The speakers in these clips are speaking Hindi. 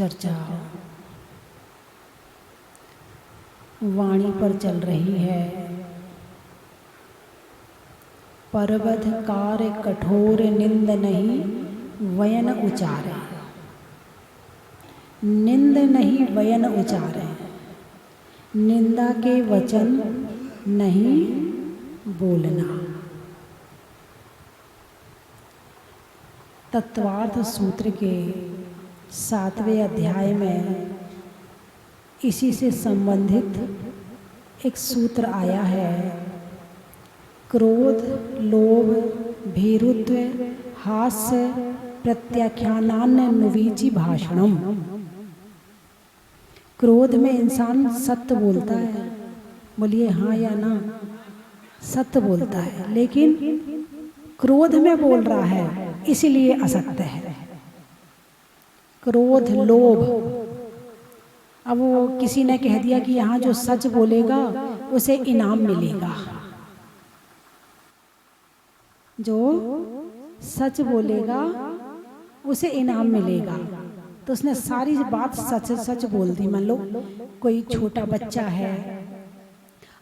चर्चा वाणी पर चल रही है। परवध कार्य कठोर निंद नहीं वयन उचारे, निंद नहीं वयन उचारे, निंदा के वचन नहीं बोलना। तत्वार्थ सूत्र के 7वें अध्याय में इसी से संबंधित एक सूत्र आया है। क्रोध, लोभ, भीरुत्व, हास्य, प्रत्याख्यानान्नुवीचि भाषणम। क्रोध में इंसान सत्य बोलता है, बोलिए हाँ या ना, सत्य बोलता है, लेकिन क्रोध में बोल रहा है इसलिए असत्य है। क्रोध, लोभ, अब वो किसी ने कह दिया कि यहाँ जो सच बोलेगा उसे इनाम मिलेगा, जो सच बोलेगा उसे इनाम मिलेगा, तो उसने सारी बात सच सच बोल दी। मान लो कोई छोटा बच्चा है,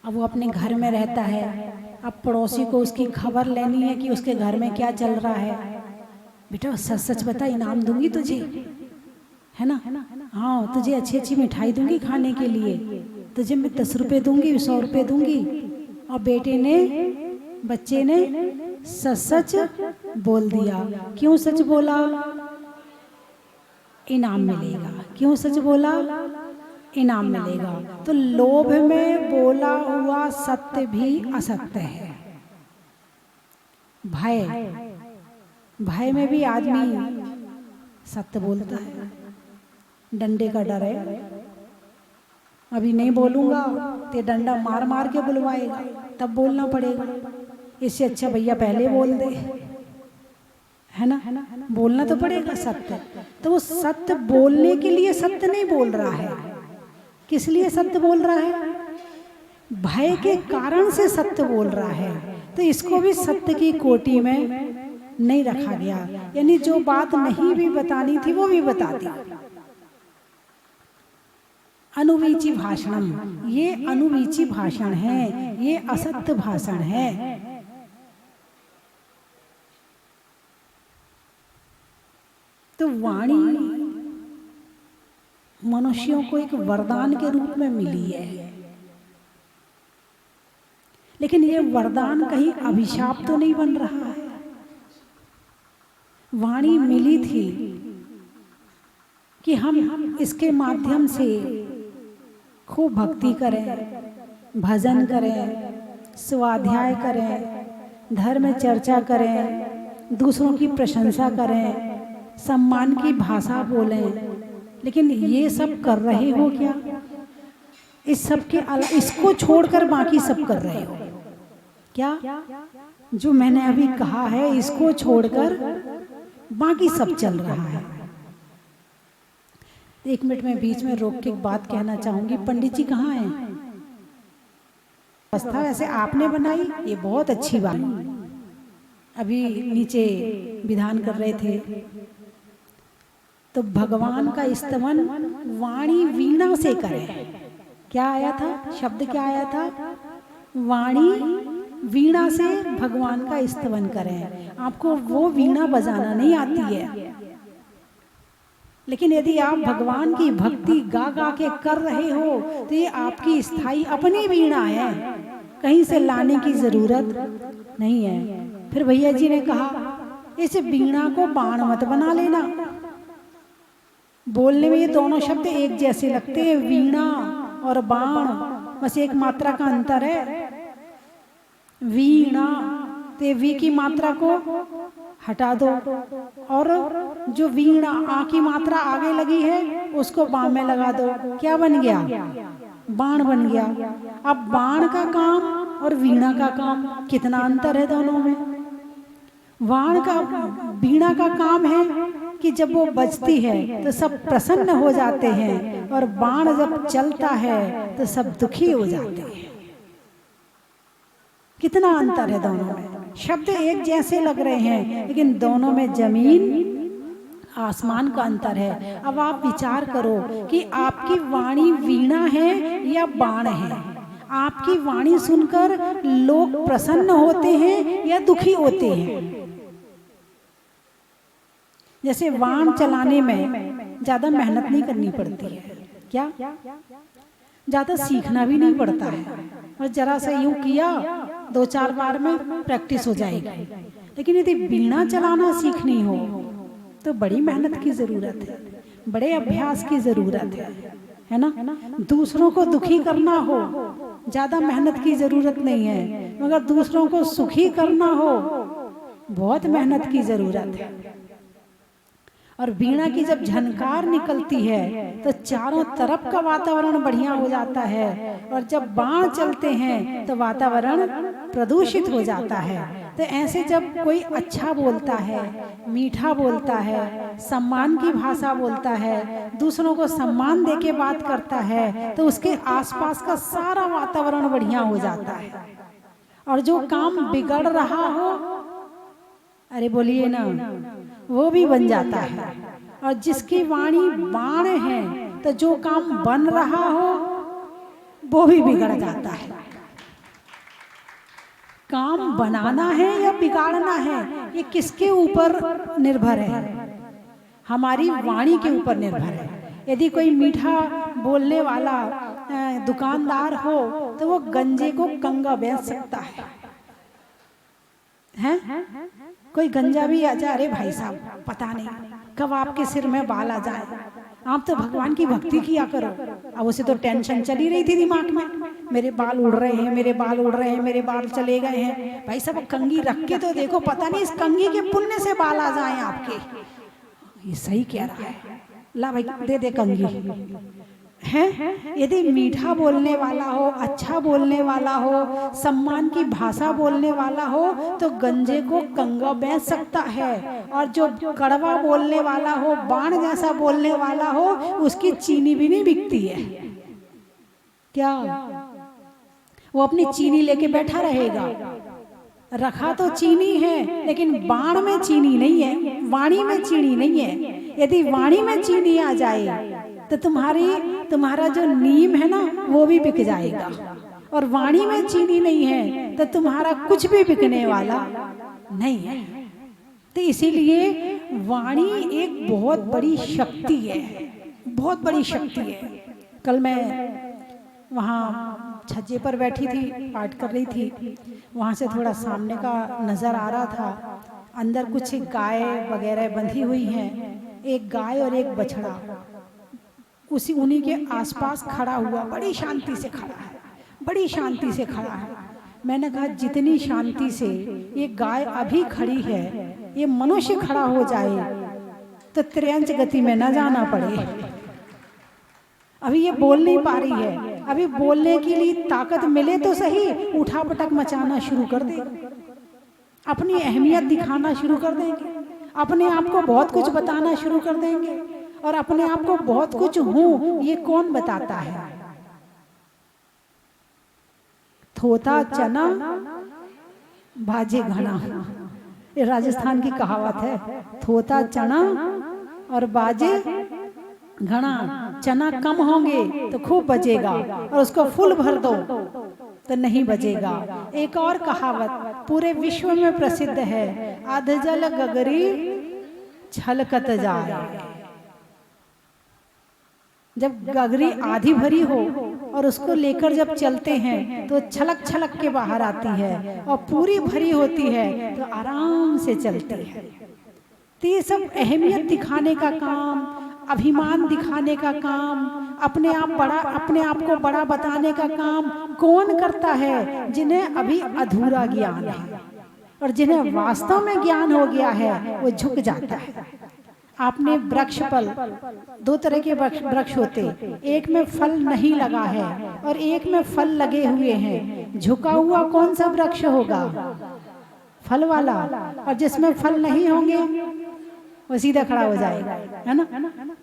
अब वो अपने घर में रहता है, अब पड़ोसी को उसकी खबर लेनी है कि उसके घर में क्या चल रहा है। बेटा सच सच बता, इनाम दूंगी तुझे, है ना, हाँ तुझे अच्छी अच्छी मिठाई दूंगी खाने के लिए, तुझे मैं 10 रुपये दूंगी, 100 रुपये दूंगी। और बच्चे ने सच सच बोल दिया। क्यों सच बोला? इनाम मिलेगा। क्यों सच बोला? इनाम मिलेगा। तो लोभ में बोला हुआ सत्य भी असत्य है। भय में भी आदमी सत्य बोलता है। डंडे का डर है, अभी नहीं बोलूंगा तो डंडा मार मार के बुलवाएगा, तब बोलना पड़ेगा। इससे अच्छा भैया पहले बोल दे, है ना, बोलना तो पड़ेगा सत्य। तो वो सत्य बोलने के लिए सत्य नहीं बोल रहा है। किस लिए सत्य बोल रहा है? भय के कारण से सत्य बोल रहा है। तो इसको भी सत्य की कोटि में नहीं रखा गया, यानी जो बात नहीं भी बतानी थी वो भी बता दी। अनुवीचि भाषणम, ये अनुवीचि भाषण है, ये असत्य भाषण है। तो वाणी मनुष्यों को एक वरदान के रूप में मिली है, लेकिन ये वरदान कहीं अभिशाप तो नहीं बन रहा है। वाणी मिली थी कि हम इसके माध्यम से खूब भक्ति करें, भजन करें, स्वाध्याय करें, धर्म चर्चा करें, दूसरों की प्रशंसा करें, सम्मान की भाषा बोलें। लेकिन ये सब कर रहे हो क्या? इस सब के इसको छोड़कर बाकी सब कर रहे हो क्या? जो मैंने अभी कहा है इसको छोड़कर बाकी सब चल रहा है। 1 मिनट में बीच में रोक के एक बात कहना चाहूंगी। पंडित जी कहाँ हैं? व्यवस्था वैसे आपने बनाई, ये बहुत अच्छी बात। अभी नीचे विधान कर रहे थे तो भगवान का स्तवन वाणी वीणा से करें। क्या आया था? शब्द क्या आया था? वाणी वीणा से भगवान का स्तवन करें। आपको वो वीणा बजाना नहीं आती है, लेकिन यदि आप भगवान की भक्ति गा गा के कर रहे हो तो ये आपकी स्थायी अपनी वीणा है, कहीं से लाने की जरूरत नहीं है। फिर भैया जी ने कहा इस वीणा को बाण मत बना लेना। बोलने में ये दोनों शब्द एक जैसे लगते हैं, वीणा और बाण, बस एक मात्रा का अंतर है। वीणा ते वी की मात्रा को हटा दो और जो वीणा आ की मात्रा आगे लगी है उसको बाण में लगा दो। क्या बन गया? बाण बन गया। अब बाण का काम और वीणा का काम, कितना अंतर है दोनों में। वीणा का काम है कि जब वो बजती है तो सब प्रसन्न हो जाते हैं, और बाण जब चलता है तो सब दुखी हो जाते हैं। कितना अंतर है दोनों में। शब्द एक जैसे लग रहे हैं लेकिन दोनों में जमीन आसमान का अंतर है। अब आप विचार करो कि आपकी वाणी वीणा है या बाण है। आपकी वाणी सुनकर लोग प्रसन्न होते हैं या दुखी होते हैं। जैसे बाण चलाने में ज्यादा मेहनत नहीं करनी पड़ती है, क्या ज्यादा सीखना भी नहीं पड़ता है, और जरा सा यूं किया 2-4 बार में प्रैक्टिस हो जाएगी। लेकिन यदि वीणा चलाना सीखनी हो तो बड़ी मेहनत की जरूरत है, बड़े अभ्यास की जरूरत है ना। दूसरों को दुखी करना हो ज्यादा मेहनत की जरूरत नहीं है, मगर दूसरों को सुखी करना हो बहुत मेहनत की जरूरत है। और वीणा की जब झनकार निकलती है तो चारों तरफ का वातावरण बढ़िया हो जाता है, और जब बाण चलते हैं तो वातावरण प्रदूषित हो जाता है। तो ऐसे जब कोई अच्छा बोलता है, मीठा बोलता है, सम्मान की भाषा बोलता है, दूसरों को सम्मान देके बात करता है, तो उसके आसपास का सारा वातावरण बढ़िया हो जाता है। और जो काम बिगड़ रहा हो, अरे बोलिए ना, वो भी बन जाता है। और जिसकी वाणी बाण है तो जो काम बन रहा हो वो भी बिगड़ जाता है। काम बनाना है या बिगाड़ना है, ये किसके ऊपर निर्भर है? हमारी वाणी के ऊपर निर्भर है। यदि कोई मीठा बोलने वाला दुकानदार हो तो वो गंजे को कंगा बेच सकता है? कोई गंजा भी आ जाए, अरे भाई साहब पता नहीं कब आपके सिर में बाल आ जाए, आप तो भगवान की भक्ति किया करो। अब उसे तो टेंशन चली रही थी दिमाग में, मेरे बाल उड़ रहे हैं, मेरे बाल उड़ रहे हैं, मेरे बाल चले गए हैं। भाई साहब कंघी रख के तो देखो, पता नहीं इस कंघी के पुण्य से बाल आ जाए आपके। ये सही कह रहा है, ला भाई दे दे कंघी है। यदि मीठा बोलने वाला हो, अच्छा बोलने वाला हो, सम्मान की भाषा बोलने वाला हो तो गंजे को कंगा बेच सकता है। और जो कड़वा बोलने वाला हो, बाण जैसा बोलने वाला हो, उसकी चीनी भी नहीं बिकती है। क्या वो अपनी चीनी लेके बैठा रहेगा? रखा तो चीनी है लेकिन बाण में चीनी नहीं है, वाणी में चीनी नहीं है। यदि वाणी में चीनी आ जाए तो तुम्हारा जो नीम है ना वो भी बिक जाएगा, और वाणी में चीनी नहीं है तो तुम्हारा कुछ भी बिकने वाला नहीं है। तो इसीलिए वाणी एक बहुत बड़ी शक्ति है, बहुत बड़ी शक्ति है। कल मैं वहाँ छज्जे पर बैठी थी, पाठ कर रही थी, वहाँ से थोड़ा सामने का नज़र आ रहा था। अंदर कुछ गाय वगैरह बंधी हुई हैं, एक गाय और एक बछड़ा उन्हीं के आसपास खड़ा हुआ, बड़ी शांति से खड़ा है, बड़ी शांति से खड़ा है। मैंने कहा जितनी शांति से ये गाय अभी खड़ी है, ये मनुष्य खड़ा हो जाए तो त्रियंच गति में न जाना पड़े। अभी ये बोल नहीं पा रही है, अभी बोलने के लिए ताकत मिले तो सही, उठा पटक मचाना शुरू कर देंगे, अपनी अहमियत दिखाना शुरू कर देंगे, अपने आप को बहुत कुछ बताना शुरू कर देंगे। और अपने आप को बहुत कुछ हूं ये कौन बताता है? थोता चना भाजे घना, ये राजस्थान की कहावत है। थोता चना और बाजे घना, चना कम होंगे तो खूब बजेगा, और उसको फुल भर दो तो नहीं बजेगा। एक और कहावत पूरे विश्व में प्रसिद्ध है, आध जल गगरी छलकत जाए। जब गगरी आधी भरी हो और उसको लेकर जब चलते हैं तो छलक छलक के बाहर आती है, और पूरी भरी होती है तो आराम से चलती है। तो ये सब अहमियत दिखाने का काम, अभिमान दिखाने का काम, अपने आप को बड़ा बताने का काम कौन करता है? जिन्हें अभी अधूरा ज्ञान है, और जिन्हें वास्तव में ज्ञान हो गया है वो झुक जाता है। आपने वृक्ष पर 2 तरह के वृक्ष होते, एक में फल नहीं लगा है और एक में फल लगे हुए हैं। झुका हुआ कौन सा वृक्ष होगा? फल वाला। और जिसमें फल नहीं होंगे वो सीधा खड़ा हो जाएगा, है ना।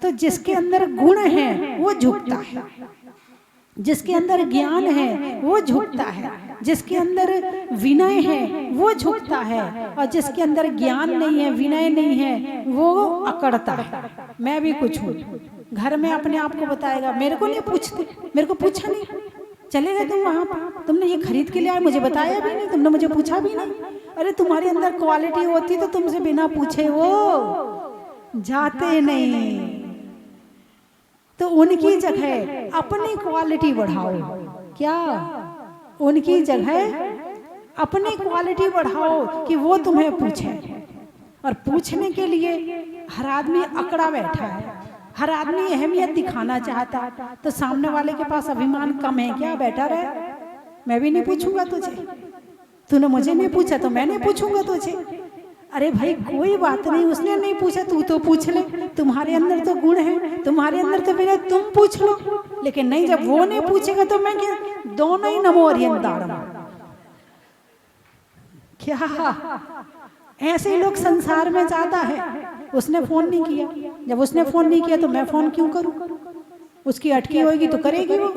तो जिसके अंदर गुण है वो झुकता है, जिसके अंदर ज्ञान है वो झुकता है, जिसके अंदर विनय है वो झुकता है, और जिसके अंदर ज्ञान नहीं है, विनय नहीं है, वो अकड़ता है। मैं भी कुछ हूँ, घर में अपने आप को बताएगा, मेरे को नहीं पूछते, मेरे को पूछा नहीं, चले गए तुम वहां पर, तुमने ये खरीद के लिया, मुझे बताया भी नहीं, तुमने मुझे पूछा भी नहीं। अरे तुम्हारे अंदर क्वालिटी होती तो तुमसे बिना पूछे वो जाते नहीं। तो उनकी जगह अपनी क्वालिटी बढ़ाओ। क्या? उनकी जगह अपनी क्वालिटी बढ़ाओ कि वो तुम्हें पूछे। और पूछने के लिए हर आदमी अकड़ा बैठा है, हर आदमी अहमियत दिखाना चाहता, तो सामने वाले के पास अभिमान कम है क्या? बैठा रहे, मैं भी नहीं पूछूंगा तुझे, तूने मुझे नहीं पूछा तो मैं नहीं पूछूंगा तुझे। अरे भाई कोई बात नहीं, उसने नहीं पूछा, तू तो पूछ ले, तुम्हारे अंदर तो गुण है, तुम्हारे अंदर तो मेरा, तुम पूछ लो। लेकिन नहीं, जब वो नहीं पूछेगा तो मैं क्या, दोनों ही नमो अरियंताड़म। क्या ऐसे ही लोग संसार में ज्यादा है। उसने फोन नहीं किया, जब उसने फोन नहीं किया तो मैं फोन क्यों करूं? उसकी अटकी होगी तो करेगी वो।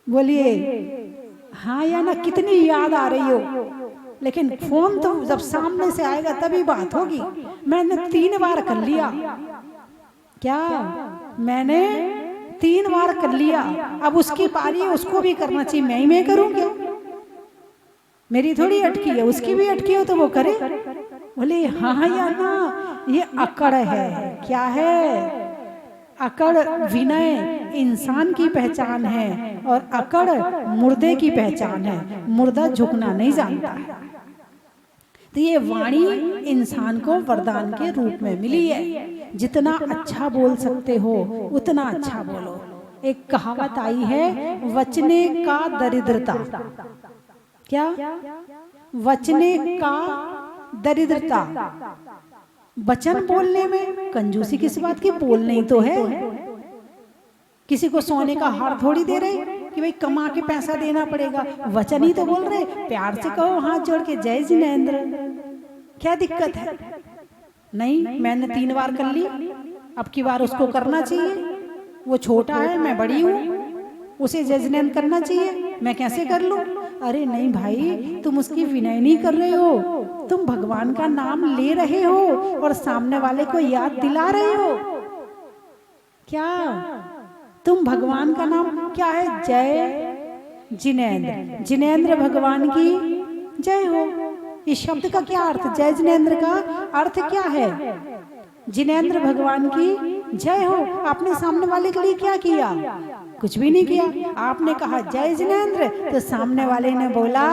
बोलिए हाँ या ना? कितनी याद आ रही हो, लेकिन फोन तो जब सामने से आएगा तभी बात होगी। मैंने 3 बार कर लिया। क्या? मैंने 3 बार कर लिया, अब उसकी पारी है, उसको भी करना चाहिए, मैं करूं क्या? मेरी थोड़ी अटकी है, उसकी भी अटकी हो तो वो करे। बोले हाँ या ना? ये अकड़ है। क्या है? अकड़ विनय इंसान की पहचान है, और अकड़ मुर्दे की पहचान है। मुर्दा झुकना नहीं जानता है। तो ये वाणी इंसान को वरदान के रूप में मिली है। जितना अच्छा बोल सकते हो उतना अच्छा बोलो। एक कहावत आई है, वचने का दरिद्रता। क्या? वचने का दरिद्रता। वचन बोलने में कंजूसी किस बात की? बोलने ही तो है। किसी को सोने का हार थोड़ी दे रहे कि भाई कमा के पैसा देना पड़ेगा, वचन ही तो बोल रहे। प्यार से कहो, हाथ जोड़ के, जय जिनेंद्र, क्या दिक्कत है? नहीं, मैंने 3 बार कर ली, अब की बार उसको करना चाहिए। वो छोटा है, मैं बड़ी हूँ, उसे जय जिनेंद्र करना चाहिए, मैं कैसे कर लूं? अरे नहीं भाई, तुम उसकी विनय नहीं कर रहे हो, तुम भगवान का नाम ले रहे हो और सामने वाले को याद दिला रहे हो। क्या? तुम भगवान का नाम, क्या है? जय जिनेंद्र, जिनेंद्र भगवान की जय हो। इस शब्द का क्या अर्थ? जय जिनेंद्र का अर्थ क्या है? जिनेंद्र भगवान की जय हो। आपने सामने वाले के लिए क्या किया? कुछ भी नहीं किया। आपने कहा जय जिनेंद्र, तो सामने वाले ने बोला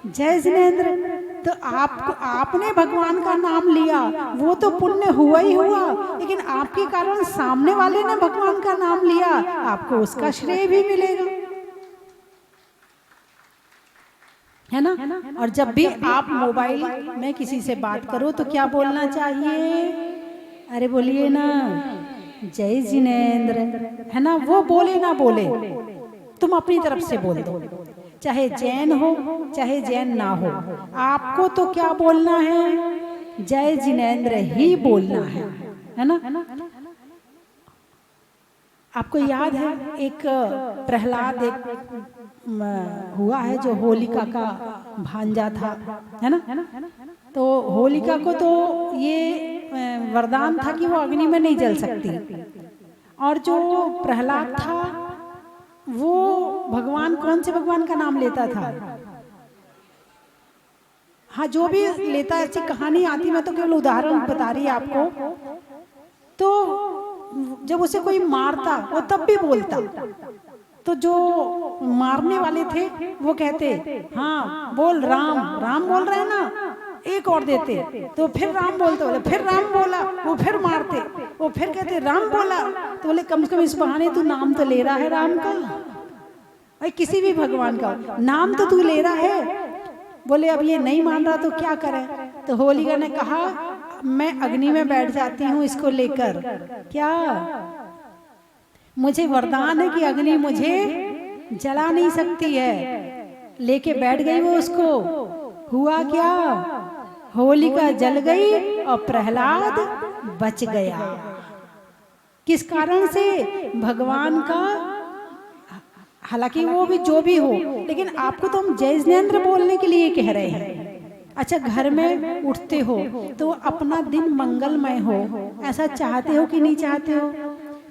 जय जिनेंद्र। तो आपने भगवान का नाम लिया, वो तो पुण्य हुआ ही हुआ, लेकिन आपके कारण सामने वाले ने भगवान का नाम लिया, आपको उसका श्रेय भी मिलेगा, है ना? और जब भी आप मोबाइल में किसी से बात करो तो क्या बोलना चाहिए? अरे बोलिए ना, जय जिनेंद्र, है ना? वो बोले ना बोले, तुम अपनी तरफ से बोल दो, चाहे जैन हो चाहे जैन ना हो, आपको तो क्या बोलना है? जय जिनेंद्र ही बोलना है ना? आपको याद है एक प्रहलाद एक हुआ है जो होलिका का भांजा था, है ना? तो होलिका को तो ये वरदान था कि वो अग्नि में नहीं जल सकती, और जो प्रहलाद था वो भगवान, कौन से भगवान का नाम लेता था? हाँ, जो भी लेता है, ऐसी कहानी आती, मैं तो केवल उदाहरण बता रही आपको। तो जब उसे कोई मारता वो तब भी बोलता, तो जो मारने वाले थे वो कहते हाँ बोल राम, राम बोल रहे हैं ना, एक और देते, तो फिर राम बोलते, बोले फिर राम बोला, वो फिर मारते, वो फिर कहते राम बोला, तो बोले कम से कम इस बहाने तू नाम तो ले रहा है राम का, अरे किसी भी भगवान का नाम तो तू ले रहा है। बोले अब ये नहीं मान रहा तो क्या करें? तो होलिका ने कहा मैं अग्नि में बैठ जाती हूँ इसको लेकर। क्या? मुझे वरदान है कि अग्नि मुझे जला नहीं सकती है। लेके बैठ गई वो उसको। हुआ क्या? होलिका जल गई और प्रहलाद बच गया। किस कारण से? भगवान का हालांकि वो भी जो भी हो, लेकिन आपको तो हम जय जिनेंद्र बोलने के लिए कह रहे हैं। अच्छा, घर में उठते हो तो अपना दिन मंगलमय हो, ऐसा चाहते हो कि नहीं चाहते हो?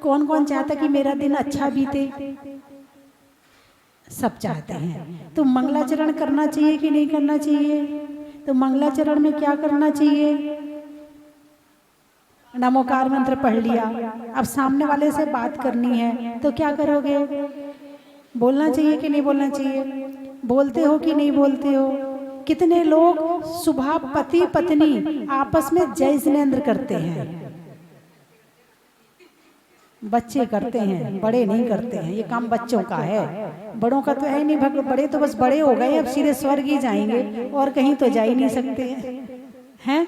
कौन कौन चाहता कि मेरा दिन अच्छा बीते? सब चाहते हैं। तो मंगलाचरण करना चाहिए कि नहीं करना चाहिए? तो मंगलाचरण में क्या करना चाहिए? नमोकार मंत्र पढ़ लिया, अब सामने वाले से बात करनी है तो क्या करोगे? बोलना चाहिए कि नहीं बोलना चाहिए? बोलते हो कि नहीं बोलते हो? कितने लोग सुबह पति पत्नी आपस में जय जिनेंद्र करते हैं? बच्चे करते हैं, बड़े नहीं करते हैं। ये काम बच्चों का है, बड़ों का तो है नहीं। बड़े तो बस बड़े हो गए, अब सीधे स्वर्ग ही जाएंगे और कहीं तो जा ही नहीं सकते हैं।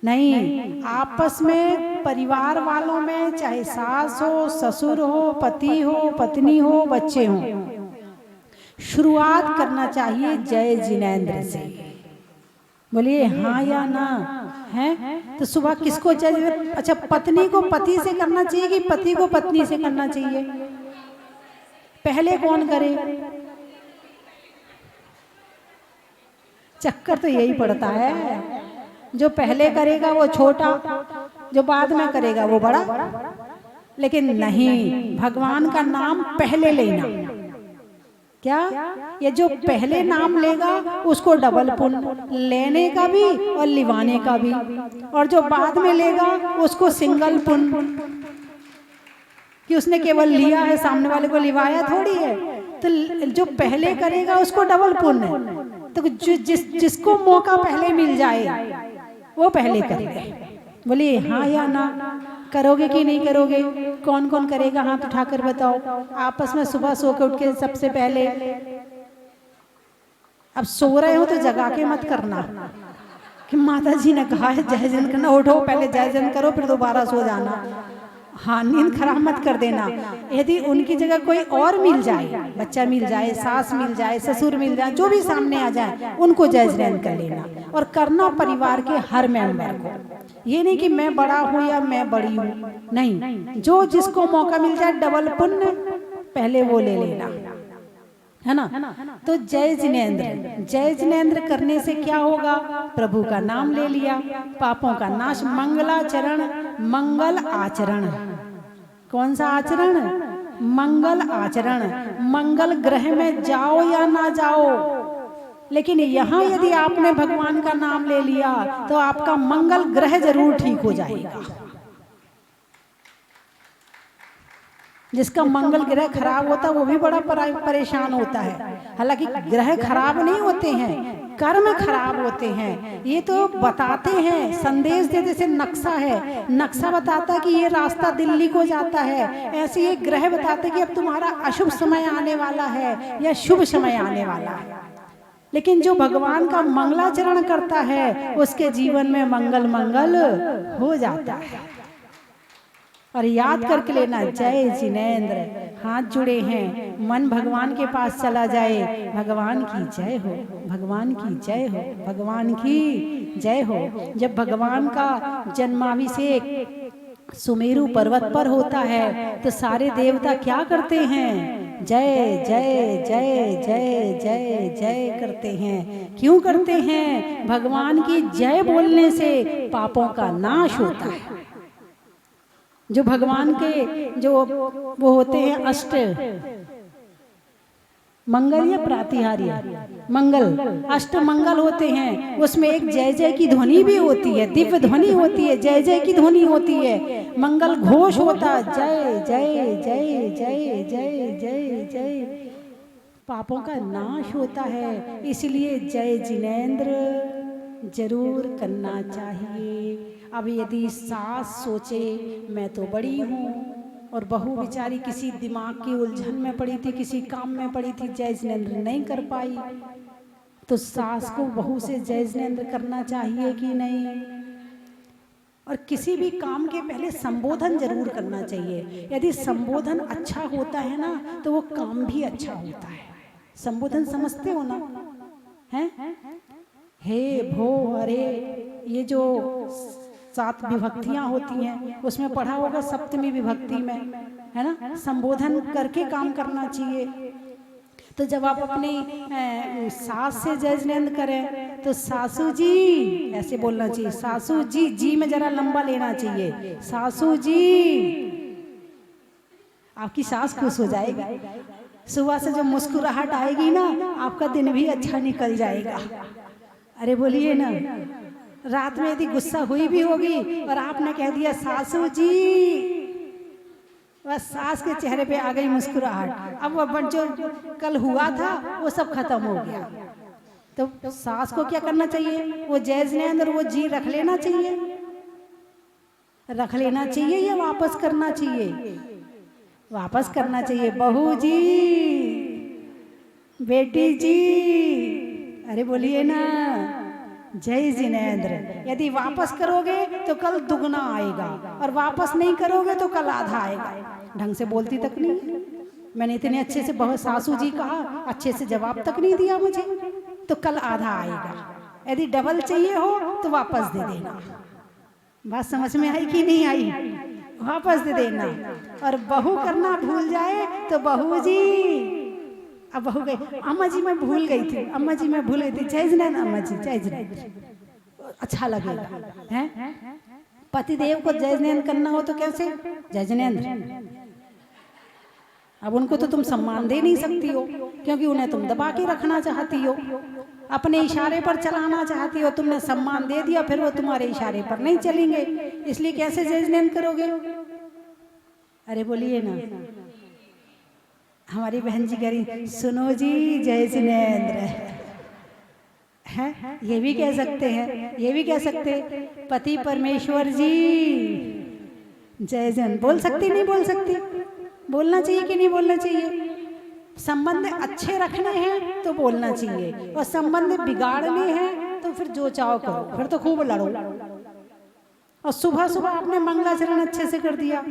नहीं, आपस में परिवार वालों में, चाहे सास हो, ससुर हो, पति हो, पत्नी हो, बच्चे हो, शुरुआत करना चाहिए जय जिनेंद्र से। बोलिए हाँ या ना है? तो सुबह किसको जय? अच्छा, पत्नी को पति से करना चाहिए कि पति को पत्नी से करना चाहिए? पहले कौन करे? चक्कर तो यही पड़ता है, जो पहले करेगा वो छोटा, जो बाद में करेगा वो बड़ा। लेकिन नहीं, भगवान का नाम पहले लेना। क्या? ये जो पहले नाम लेगा उसको डबल पुण्य, लेने का भी और लिवाने का भी, और जो बाद में लेगा उसको सिंगल पुण्य, कि उसने केवल लिया है, सामने वाले को लिवाया थोड़ी है। तो जो पहले करेगा उसको डबल पुण्य। तो जिसको मौका पहले मिल जाए वो पहले करेगा। बोलिए हाँ या ना? करोगे कि नहीं करोगे? कौन कौन करेगा? हाथ उठाकर बताओ। आपस में सुबह सो के उठ के सबसे पहले, अब सो रहे हो तो जगा के मत करना कि माता जी ने कहा है जय जन करना, उठो पहले जय जन करो फिर दोबारा सो जाना। हाँ, नींद खराब मत कर देना। यदि उनकी जगह कोई और मिल जाए, बच्चा मिल जाए, सास मिल जाए, ससुर मिल जाए, जो भी सामने आ जाए, उनको जय जिनेंद्र कर लेना। और करना परिवार के हर मेंबर को। ये नहीं कि मैं बड़ा हूँ या मैं बड़ी हूँ, नहीं, जो जिसको मौका मिल जाए डबल पुण्य पहले वो ले लेना, है ना? तो जय जिनेंद्र, जय जिनेंद्र करने से क्या होगा? प्रभु का नाम ले लिया, पापों का नाश, मंगलाचरण, मंगल आचरण। कौन सा आचरण? मंगल आचरण। मंगल ग्रह में जाओ या ना जाओ, लेकिन यहाँ यदि आपने भगवान का नाम ले लिया तो आपका मंगल ग्रह जरूर ठीक हो जाएगा। जिसका मंगल ग्रह खराब होता है वो भी बड़ा परेशान होता है। हालांकि ग्रह खराब नहीं होते हैं, कर्म खराब होते हैं। ये तो बताते हैं, संदेश देते, जैसे नक्शा है, नक्शा बताता है कि ये रास्ता दिल्ली को जाता है, ऐसे ये ग्रह बताते कि अब तुम्हारा अशुभ समय आने वाला है या शुभ समय आने वाला है। लेकिन जो भगवान का मंगलाचरण करता है उसके जीवन में मंगल मंगल हो जाता है। और याद करके लेना, जय जिनेंद्र। हाथ जुड़े हैं, मन भगवान के पास चला जाए। भगवान की जय हो, भगवान की जय हो, भगवान की जय हो। जब भगवान का जन्माभिषेक सुमेरु पर्वत पर होता है तो सारे देवता क्या करते हैं? जय जय जय जय जय जय करते हैं। क्यों करते हैं? भगवान की जय बोलने से पापों का नाश होता है। जो भगवान के जो वो होते हैं अष्ट मंगल या प्रातिहार्य मंगल, अष्ट मंगल होते हैं, उसमें एक जय जय की ध्वनि भी होती है, दिव्य ध्वनि होती है, जय जय की ध्वनि होती है, मंगल घोष होता है, जय जय जय जय जय जय जय। पापों का नाश होता है। इसलिए जय जिनेंद्र जरूर करना चाहिए। अब यदि सास सोचे मैं तो बड़ी हूँ और बहू बेचारी किसी दिमाग की उलझन में पड़ी थी, किसी काम में पड़ी थी, जय जिनेंद्र नहीं कर पाई, तो सास को बहू से जय जिनेंद्र करना चाहिए कि नहीं? और किसी भी काम के पहले संबोधन जरूर करना चाहिए। यदि संबोधन अच्छा होता है ना तो वो काम भी अच्छा होता है। संबोधन समझते हो ना? हैं? हे भो अरे, ये जो 7 विभक्तियां होती हैं उसमें पढ़ा होगा सप्तमी विभक्ति में है ना, संबोधन करके काम करना चाहिए। तो जब आप अपनी सास से जय जिनेंद्र करें तो सासू जी ऐसे बोलना चाहिए, सासू जी, जी में जरा लंबा लेना चाहिए, सासू जी। आपकी सास खुश हो जाएगी, सुबह से जो मुस्कुराहट आएगी ना, आपका दिन भी अच्छा निकल जाएगा। अरे बोलिए ना, रात में यदि गुस्सा हुई भी होगी और आपने कह दिया सासू जी, बस सास के चेहरे पे आ गई मुस्कुराहट। अब वो जो कल हुआ था वो सब खत्म हो गया। तो सास को क्या करना चाहिए, वो जय जिनेंद्र वो जी रख लेना चाहिए, रख लेना चाहिए या वापस करना चाहिए, वापस करना चाहिए। बहू जी, बेटी जी, अरे बोलिए ना जय जिनेंद्र। यदि वापस करोगे तो कल दुगना आएगा और वापस नहीं करोगे तो कल आधा आएगा। ढंग से बोलती तक नहीं, मैंने इतने अच्छे से बहुत सासू जी कहा, अच्छे से जवाब तक नहीं दिया मुझे, तो कल आधा आएगा। यदि डबल चाहिए हो तो वापस दे देना। बात समझ में आई कि नहीं आई, वापस दे देना। और बहू करना भूल जाए तो बहू जी, अब बहू गई, अम्मा जी मैं भूल गई थी, अम्मा जी मैं भूल गई थी, जय जिनेंद्र अम्मा जी, जय जिनेंद्र, अच्छा लगेगा हैं। पति देव को जय जिनेंद्र करना हो तो कैसे, जय जिनेंद्र। अब उनको तो तुम सम्मान दे नहीं सकती हो, क्योंकि उन्हें तुम दबा के रखना चाहती हो, अपने इशारे पर चलाना चाहती हो। तुमने सम्मान दे दिया, फिर वो तुम्हारे इशारे पर नहीं चलेंगे, इसलिए कैसे जय जिनेंद्र करोगे। अरे बोलिए ना, हमारी बहन जी कह रही सुनो जी जय जिनेंद्र है, ये भी कह सकते हैं, ये भी कह सकते, पति परमेश्वर जी जय जन, बोल सकती नहीं बोल सकती, बोलना चाहिए कि नहीं बोलना चाहिए। संबंध अच्छे रखने हैं तो बोलना चाहिए, और संबंध बिगाड़ने हैं तो फिर जो चाहो करो, फिर तो खूब लड़ो। और सुबह सुबह आपने मंगलाचरण अच्छे से कर दिया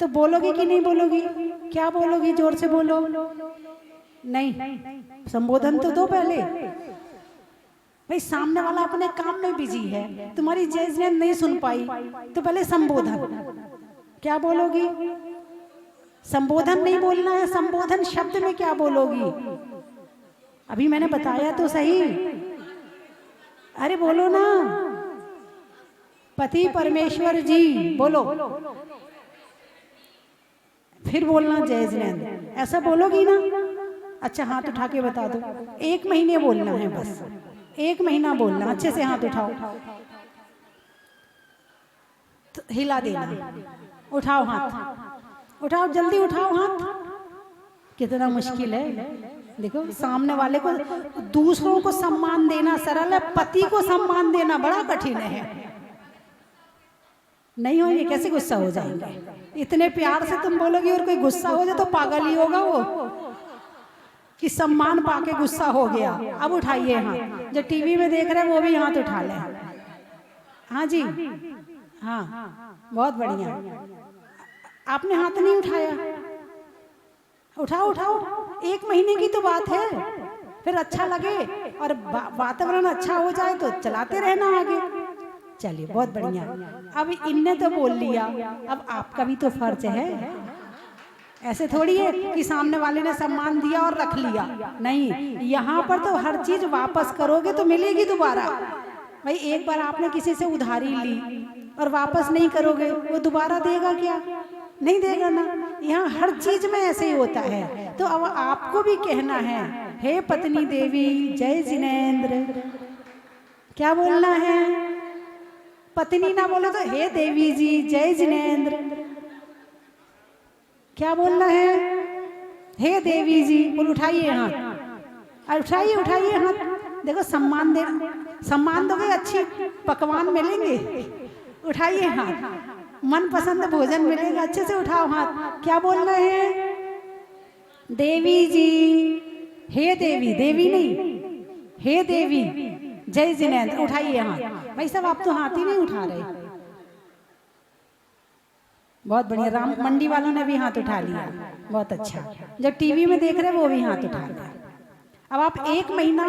तो बोलोगी कि नहीं बोलोगी, क्या बोलोगी, जोर से बोलो। नहीं, संबोधन तो दो पहले। भाई सामने वाला अपने काम में बिजी है, तुम्हारी जय जिनेंद्र नहीं सुन पाई, तो पहले संबोधन, क्या बोलोगी। संबोधन नहीं बोलना है, संबोधन शब्द में क्या बोलोगी, अभी मैंने बताया तो सही। अरे बोलो ना, पति परमेश्वर जी बोलो, फिर बोलना जय जिनेंद्र, ऐसा बोलोगी ना। अच्छा हाथ उठा के बता दो, 1 महीने बोलना है, बस 1 महीना बोलना, अच्छे से हाथ उठाओ, तो हिला देना, उठाओ हाथ, उठाओ जल्दी उठाओ हाथ। कितना मुश्किल है, देखो सामने वाले को, दूसरों को सम्मान देना सरल है, पति को सम्मान देना बड़ा कठिन है। नहीं होंगे कैसे गुस्सा हो जाएंगे, इतने प्यार से तुम बोलोगी और कोई गुस्सा हो जाए तो पागल ही होगा वो, कि सम्मान पाके गुस्सा हो गया। अब उठाइए हाथ, जो टीवी में देख रहे हैं वो भी हाथ उठा लें। हाँ जी, हाँ बहुत बढ़िया, आपने हाथ नहीं उठाया, उठाओ उठाओ, 1 महीने की तो बात है, फिर अच्छा लगे और वातावरण अच्छा हो जाए तो चलाते रहना आगे। चलिए बहुत बढ़िया, अब इनने तो बोल लिया, अब आपका भी तो फर्ज है। ऐसे थोड़ी है कि सामने वाले ने सम्मान दिया और रख लिया, नहीं, यहाँ पर तो हर चीज वापस करोगे तो मिलेगी दोबारा। भाई एक बार आपने किसी से उधारी ली और वापस नहीं करोगे, वो दोबारा देगा क्या, नहीं देगा ना। यहाँ हर चीज में ऐसे ही होता है। तो अब आपको भी कहना है, हे पत्नी देवी जय जिनेंद्र, क्या बोलना है, पत्नी ना बोले तो हे देवी जी जय जिनेंद्र, क्या बोलना है, हे देवी जी। बोल उठाइए हाथ, उठाइए उठाइए हाथ, देखो सम्मान दे, सम्मान दोगे अच्छी पकवान मिलेंगे, उठाइए हाथ, मन पसंद भोजन मिलेगा, अच्छे से उठाओ हाथ। क्या बोलना है, देवी जी, हे देवी, देवी नहीं, हे देवी जय जिनेंद्र, उठाइए हाथ। भाई साहब आप तो हाथ ही नहीं उठा रहे, बहुत बढ़िया, राम मंडी वालों ने भी हाथ उठा लिया, बहुत अच्छा, जो टीवी में देख रहे हैं वो भी हाथ उठा लिया। अब आप 1 महीना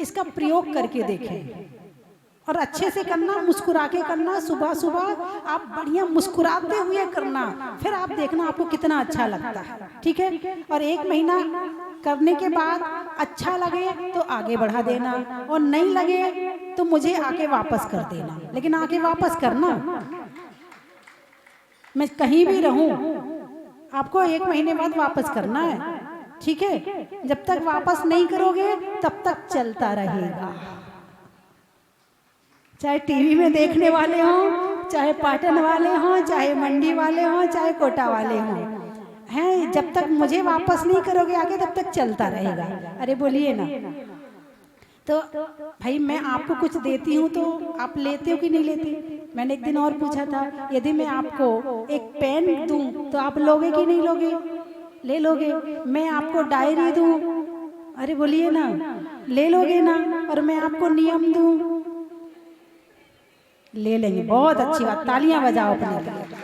इसका प्रयोग करके देखें और अच्छे से करना, मुस्कुरा के करना। सुबह सुबह आप बढ़िया मुस्कुराते हुए करना, फिर आप देखना आपको कितना अच्छा लगता है। ठीक है, और 1 महीना करने के बाद अच्छा लगे तो आगे बढ़ा देना, और नहीं लगे तो मुझे आके वापस कर देना। लेकिन आके वापस करना, मैं कहीं भी रहूं आपको 1 महीने बाद वापस करना है। ठीक है, जब तक वापस नहीं करोगे तब तक चलता रहेगा। चाहे टीवी में देखने वाले हों, चाहे पाटन वाले हों, चाहे मंडी वाले हों, चाहे कोटा वाले हों, हैं, जब तक मुझे वापस नहीं करोगे आगे तब तक चलता रहेगा। अरे बोलिए ना। तो भाई मैं आपको कुछ देती हूँ तो आप लेते हो कि नहीं लेते? मैंने एक दिन और पूछा था, यदि मैं आपको एक पेन दूं तो आप लोगे कि नहीं लोगे? ले लोगे। मैं आपको डायरी दूं, अरे बोलिए ना, ले लोगे ना? और मैं आपको नियम दूं, ले लेंगे। बहुत अच्छी बात, तालियां बजाओ अपने लिए।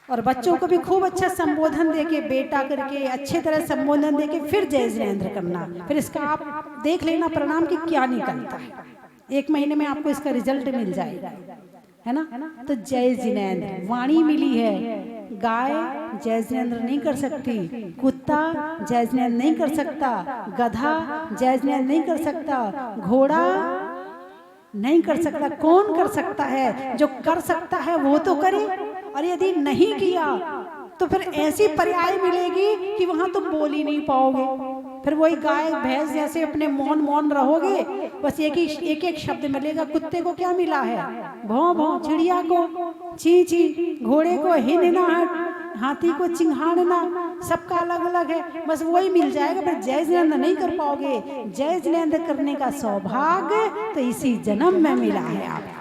और बच्चों को भी खूब अच्छा संबोधन देके, बेटा करके अच्छे तरह संबोधन देके फिर जय जिनेंद्र करना। फिर इसका आप देख लेना परिणाम कि क्या निकलता है। 1 महीने में आपको इसका रिजल्ट मिल जाएगा, है ना। तो जय जिनेंद्र वाणी मिली है। गाय जय जिनेंद्र नहीं कर सकती, कुत्ता जय जिनेंद्र नहीं कर सकता, गधा जय जिनेंद्र नहीं कर सकता, घोड़ा नहीं कर सकता। कौन कर सकता है? जो कर सकता है वो तो करे। और यदि नहीं किया तो फिर ऐसी पर्याय मिलेगी कि वहां तुम बोल ही नहीं पाओगे। फिर वही गाय भैंस जैसे अपने मौन मौन रहोगे, बस एक एक शब्द मिलेगा। कुत्ते को क्या मिला है? भौं भौं, चिड़िया को ची ची, घोड़े को हिनहाट, हाथी को चिंघाड़ना, सबका अलग अलग है, बस वही मिल जाएगा। पर जय जिनेंद्र नहीं कर पाओगे। जय जिनेंद्र करने का सौभाग्य तो इसी जन्म में मिला है आपको।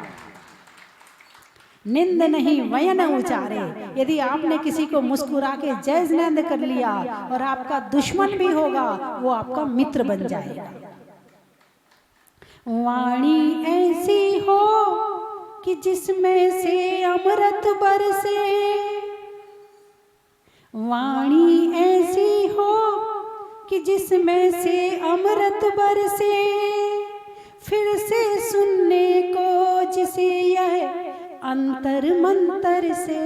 निंद नहीं वयन उचारे। यदि आपने किसी को मुस्कुरा के जय जिनेंद्र कर लिया और आपका दुश्मन भी होगा वो आपका मित्र बन जाएगा। वाणी ऐसी हो कि जिसमें से अमृत बरसे, वाणी ऐसी हो कि जिसमें से अमृत बरसे, फिर से सुनने को जिसे यह अंतर मंतर से,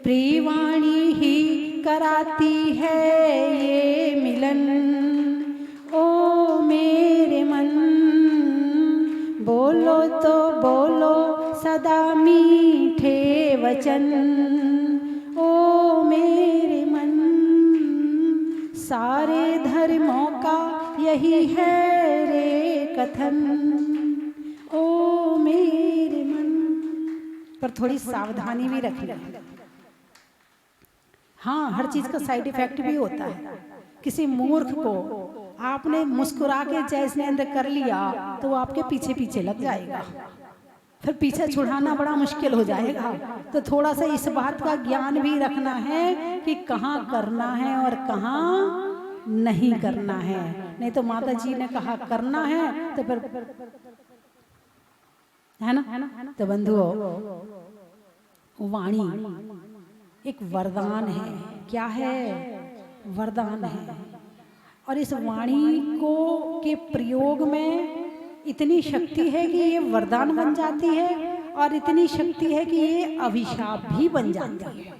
प्रियवाणी ही कराती है ये मिलन। ओ मेरे मन, बोलो तो बोलो सदा मीठे वचन। ओ मेरे मन, सारे धर्मों का यही है रे कथन। ओ मेरे मन, पर थोड़ी सावधानी भी रखना। हाँ, हर चीज का साइड इफेक्ट भी होता है। किसी मूर्ख को आपने मुस्कुरा के जय जिनेंद्र कर लिया तो वो आपके पीछे पीछे लग जाएगा, फिर पीछे छुड़ाना बड़ा मुश्किल हो जाएगा। तो थोड़ा सा इस बात का ज्ञान भी रखना है कि कहाँ करना है और कहाँ नहीं करना है। नहीं तो माता जी ने कहा करना है तो फिर, है ना। तो बंधुओं, वाणी एक वरदान है। क्या है? वरदान है। और इस वाणी को के प्रयोग में इतनी शक्ति है कि ये वरदान बन जाती है, और इतनी शक्ति है कि ये अभिशाप भी बन जाती है।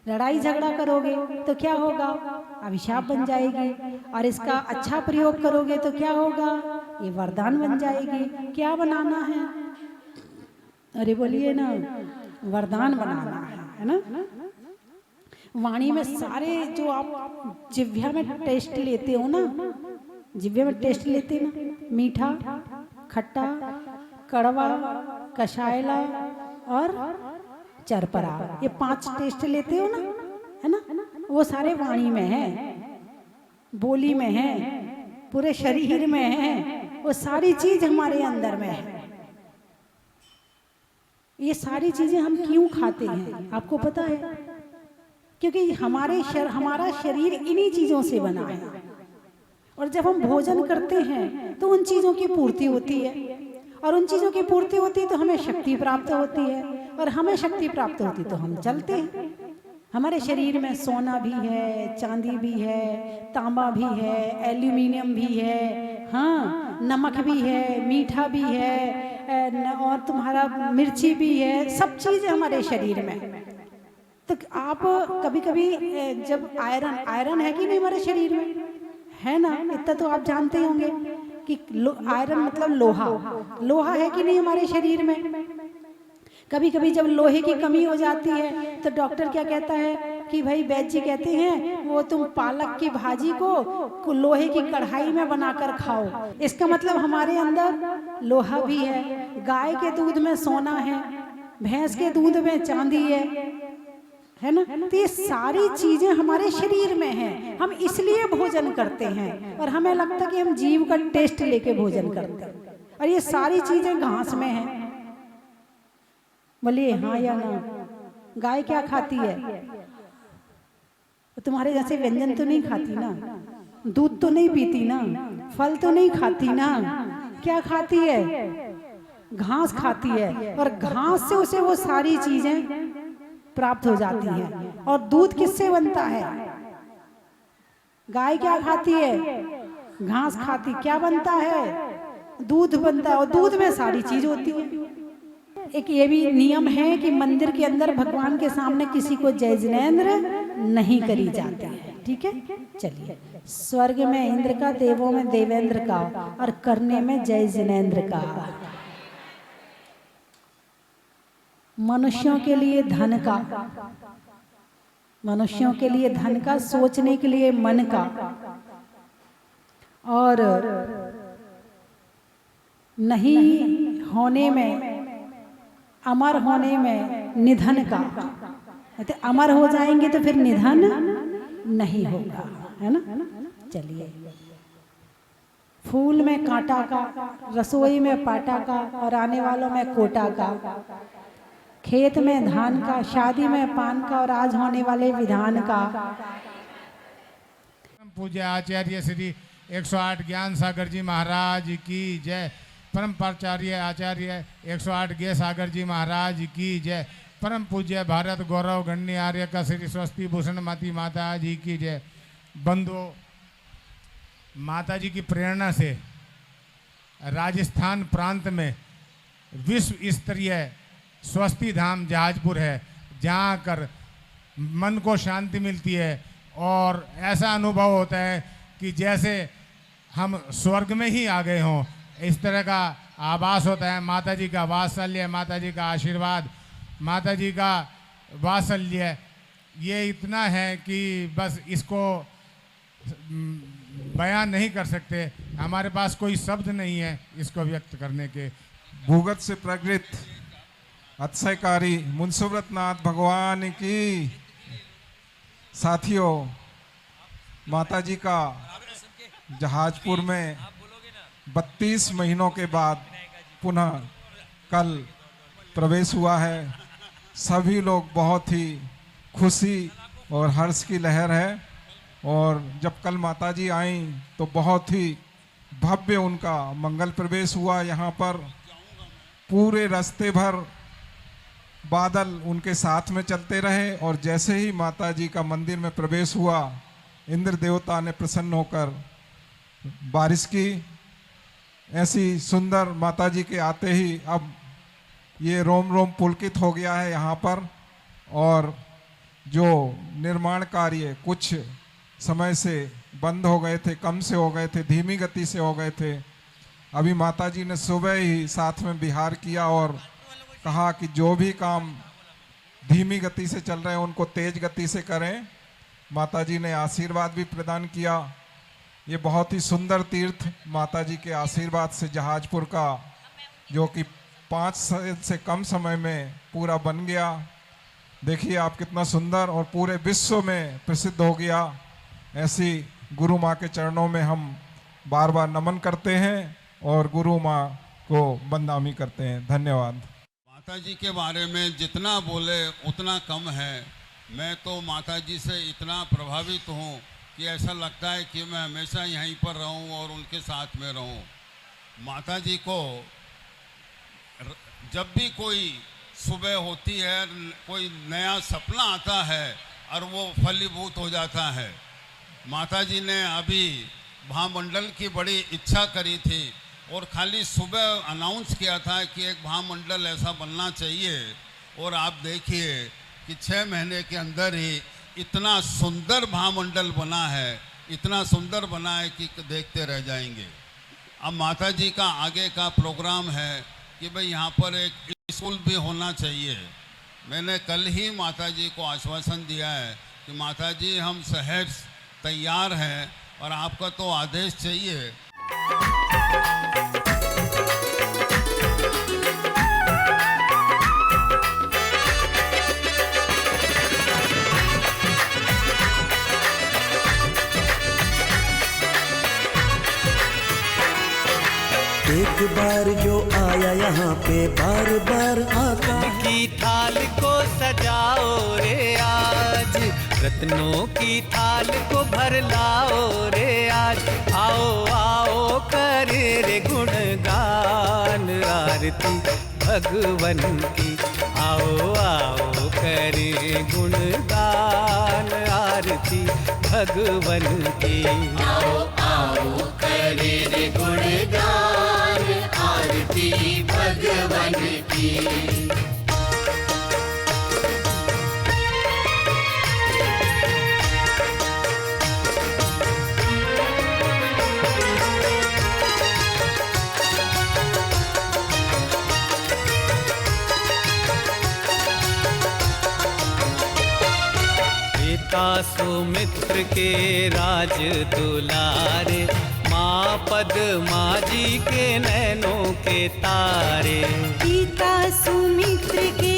लड़ाई झगड़ा करोगे तो क्या होगा? अभिशाप बन जाएगी। और इसका अच्छा प्रयोग करोगे तो क्या होगा? ये वरदान बन जाएगी। क्या बनाना है? अरे बोलिए ना, वरदान बनाना है ना। वाणी में सारे जो आप जिह्वा में टेस्ट लेते हो ना, जिह्वा में टेस्ट लेते ना, मीठा, खट्टा, कड़वा, कषायला और चरपरा, ये 5 टेस्ट लेते हो ना, है ना। वो सारे वाणी में है, बोली में है, पूरे शरीर में है। वो सारी चीज हमारे अंदर में है। ये सारी चीजें हम क्यों खाते हैं आपको पता है? क्योंकि हमारा शरीर इन्हीं चीजों से बना है। और जब हम भोजन करते हैं तो उन चीजों की पूर्ति होती है, और उन चीजों की पूर्ति होती है तो हमें शक्ति प्राप्त होती है, और हमें शक्ति प्राप्त होती तो हम चलते हैं। हमारे शरीर में सोना भी है, चांदी भी है, तांबा भी है, एल्यूमिनियम भी है, हाँ, नमक भी है, मीठा भी है, और तुम्हारा मिर्ची भी है, सब चीज़ हमारे शरीर में। तो आप कभी कभी जब आयरन है कि नहीं हमारे शरीर में, है ना, इतना तो आप जानते ही होंगे कि आयरन मतलब लोहा है कि नहीं हमारे शरीर में। कभी कभी जब लोहे की कमी हो जाती है तो डॉक्टर क्या कहता है कि भाई वैद्य जी कहते हैं वो तुम पालक की भाजी को लोहे की कढ़ाई में बनाकर खाओ। इसका मतलब हमारे अंदर लोहा भी है। गाय के दूध में सोना है, भैंस के दूध में चांदी है ना। तो ये सारी चीजें हमारे शरीर में हैं, हम इसलिए भोजन करते हैं और हमें लगता है कि हम जीव का टेस्ट लेके भोजन करते हैं, और ये सारी चीजें घास में हैं। बोलिए हाँ या ना। गाय क्या खाती है? तुम्हारे जैसे व्यंजन तो नहीं खाती ना, दूध तो नहीं पीती ना, फल तो नहीं खाती ना, क्या खाती है? घास खाती है, और घास से उसे वो सारी चीजें प्राप्त हो जाती हैं। और दूध किससे बनता है? गाय क्या खाती है? घास खाती, क्या बनता है? दूध बनता है, और दूध में सारी चीज होती है। एक ये भी नियम है कि मंदिर के अंदर भगवान के सामने किसी को जय जिनेंद्र नहीं करी जाती है, ठीक है। चलिए, स्वर्ग में इंद्र का, देवों में देवेंद्र का, और करने में जय जिनेंद्र का। मनुष्यों के लिए धन का, मनुष्यों के लिए धन का, सोचने के लिए मन का, और नहीं होने में, अमर होने में निधन का। तो अमर हो जाएंगे तो फिर निधन नहीं होगा, है ना। चलिए, फूल में कांटा का, रसोई में पाटा का, और आने वालों में कोटा का, खेत में धान का, शादी में पान का, और आज होने वाले विधान का। पूज्य आचार्य श्री 108 ज्ञान सागर जी महाराज की जय। परम प्राचार्य आचार्य 108 ज्ञान सागर जी महाराज की जय। परम पूज्य भारत गौरव गण्य आर्य का श्री स्वस्ति भूषण माती माता जी की जय। बंधु, माता जी की प्रेरणा से राजस्थान प्रांत में विश्व स्तरीय स्वस्ति धाम जहाजपुर है, जहाँ कर मन को शांति मिलती है और ऐसा अनुभव होता है कि जैसे हम स्वर्ग में ही आ गए हों, इस तरह का आभास होता है। माता जी का वात्सल्य, माता जी का आशीर्वाद, माता जी का वात्सल्य ये इतना है कि बस इसको बयान नहीं कर सकते, हमारे पास कोई शब्द नहीं है इसको व्यक्त करने के। भूगत से प्रकृत अतिशयकारी मुंसुव्रतनाथ भगवान की। साथियों, माता जी का जहाजपुर में 32 महीनों के बाद पुनः कल प्रवेश हुआ है। सभी लोग बहुत ही खुशी और हर्ष की लहर है, और जब कल माता जी आई तो बहुत ही भव्य उनका मंगल प्रवेश हुआ। यहाँ पर पूरे रास्ते भर बादल उनके साथ में चलते रहे, और जैसे ही माता जी का मंदिर में प्रवेश हुआ, इंद्र देवता ने प्रसन्न होकर बारिश की। ऐसी सुंदर माता जी के आते ही अब ये रोम रोम पुलकित हो गया है यहाँ पर। और जो निर्माण कार्य कुछ समय से बंद हो गए थे, कम से हो गए थे, धीमी गति से हो गए थे, अभी माता जी ने सुबह ही साथ में विहार किया और कहा कि जो भी काम धीमी गति से चल रहे हैं उनको तेज गति से करें। माता जी ने आशीर्वाद भी प्रदान किया। ये बहुत ही सुंदर तीर्थ माता जी के आशीर्वाद से जहाजपुर का, जो कि 5 साल से कम समय में पूरा बन गया। देखिए आप कितना सुंदर और पूरे विश्व में प्रसिद्ध हो गया। ऐसी गुरु माँ के चरणों में हम बार बार नमन करते हैं और गुरु माँ को बंदामी करते हैं। धन्यवाद। माता जी के बारे में जितना बोले उतना कम है। मैं तो माता जी से इतना प्रभावित हूँ कि ऐसा लगता है कि मैं हमेशा यहीं पर रहूँ और उनके साथ में रहूँ। माता जी को जब भी कोई सुबह होती है, कोई नया सपना आता है और वो फलीभूत हो जाता है। माता जी ने अभी महामंडल की बड़ी इच्छा करी थी और खाली सुबह अनाउंस किया था कि एक महामंडल ऐसा बनना चाहिए, और आप देखिए कि 6 महीने के अंदर ही इतना सुंदर महामंडल बना है, इतना सुंदर बना है कि देखते रह जाएंगे। अब माता जी का आगे का प्रोग्राम है कि भाई यहाँ पर एक स्कूल भी होना चाहिए। मैंने कल ही माता जी को आश्वासन दिया है कि माता जी हम सहज तैयार हैं और आपका तो आदेश चाहिए। एक बार जो आया यहाँ पे बार बार आता। की थाल को सजाओ रे आज, रत्नों की थाल को भर लाओ रे आज। आओ आओ करे रे गुणगान आरती भगवन की। आओ आओ करे गुणगान आरती भगवन की। आओ आओ करे रे गुणगान आरती भगवन की। सुमित्र के राज दुलारे, माँ पद्मा जी के नैनों के तारे। पिता सुमित्र के